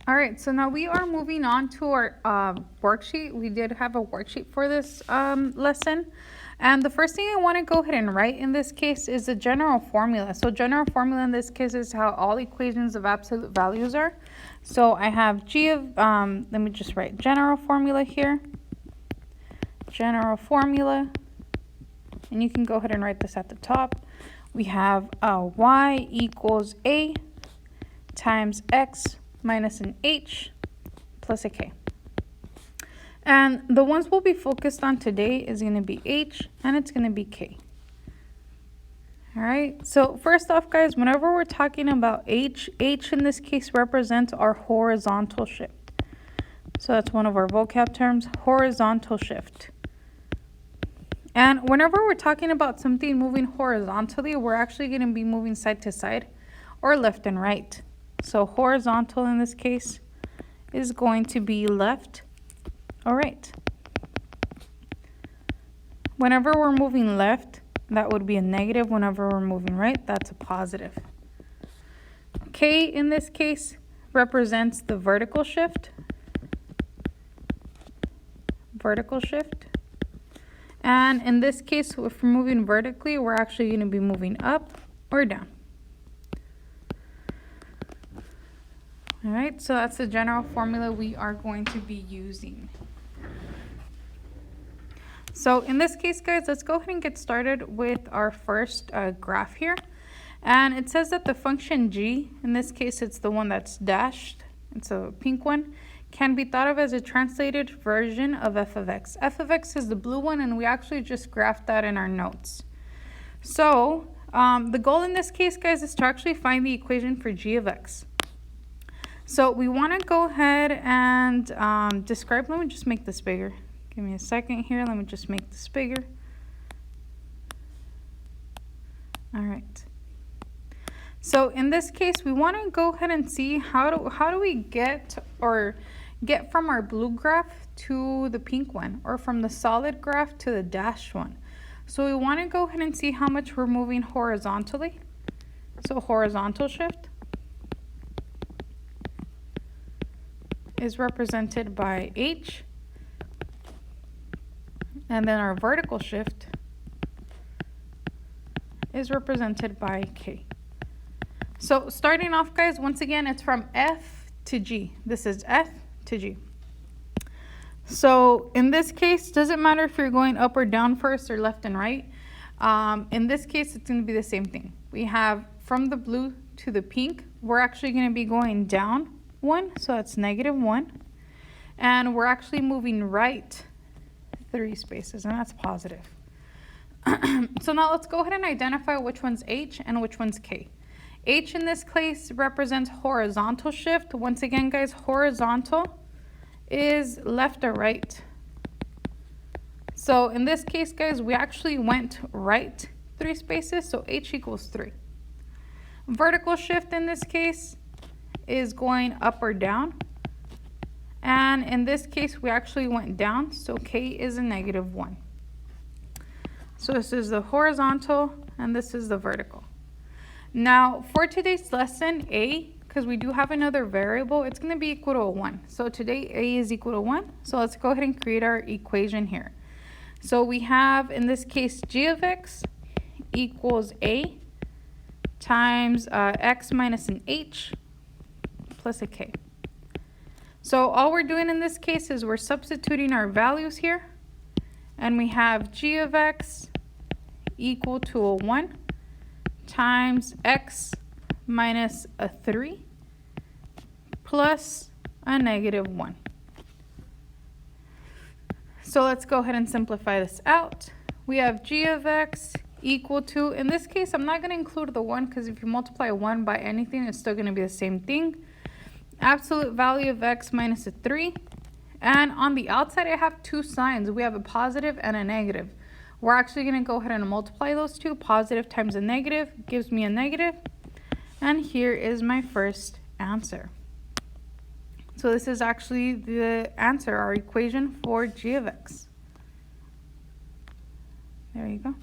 All right, so now we are moving on to our worksheet. We did have a worksheet for this lesson. And the first thing I want to go ahead and write in this case is the general formula. So general formula in this case is how all equations of absolute values are. So I have g of, let me just write general formula here. General formula. And you can go ahead and write this at the top. We have y equals a times x minus an h plus a k. And the ones we'll be focused on today is going to be h and it's going to be k. All right, so first off, guys, whenever we're talking about h in this case represents our horizontal shift. So that's one of our vocab terms, horizontal shift. And whenever we're talking about something moving horizontally, we're actually going to be moving side to side or left and right. So horizontal in this case is going to be left or right. Whenever we're moving left, that would be a negative. Whenever we're moving right, that's a positive. K in this case represents the vertical shift. Vertical shift. And in this case, if we're moving vertically, we're actually going to be moving up or down. All right, so that's the general formula we are going to be using. So in this case, guys, let's go ahead and get started with our first graph here. And it says that the function g, in this case, it's the one that's dashed, it's a pink one, can be thought of as a translated version of f of x. F of x is the blue one, and we actually just graphed that in our notes. So the goal in this case, guys, is to actually find the equation for g of x. So we want to go ahead and describe. Let me just make this bigger. Give me a second here. Let me just make this bigger. All right. So in this case, we want to go ahead and see how do we get from our blue graph to the pink one, or from the solid graph to the dashed one. So we want to go ahead and see how much we're moving horizontally. So horizontal shift is represented by h, and then our vertical shift is represented by k. So starting off, guys, once again, it's from f to g. This is f to g. So in this case, doesn't matter if you're going up or down first or left and right. In this case, it's going to be the same thing. We have from the blue to the pink, we're actually going to be going down 1, so that's -1. And we're actually moving right 3 spaces, and that's positive. So now let's go ahead and identify which one's h and which one's k. H in this case represents horizontal shift. Once again, guys, horizontal is left or right. So in this case, guys, we actually went right 3 spaces, so h equals 3. Vertical shift in this case is going up or down. And in this case, we actually went down, so k is a -1. So this is the horizontal, and this is the vertical. Now, for today's lesson, a, because we do have another variable, it's going to be equal to 1. So today, a is equal to 1. So let's go ahead and create our equation here. So we have, in this case, g of x equals a times x minus an h plus a k. So all we're doing in this case is we're substituting our values here. And we have g of x equal to a 1 times x minus a 3 plus a -1. So let's go ahead and simplify this out. We have g of x equal to, in this case, I'm not going to include the 1 because if you multiply 1 by anything, it's still going to be the same thing. Absolute value of x minus a 3. And on the outside, I have 2 signs. We have a positive and a negative. We're actually going to go ahead and multiply those two. Positive times a negative gives me a negative. And here is my first answer. So this is actually the answer, our equation for g of x. There you go.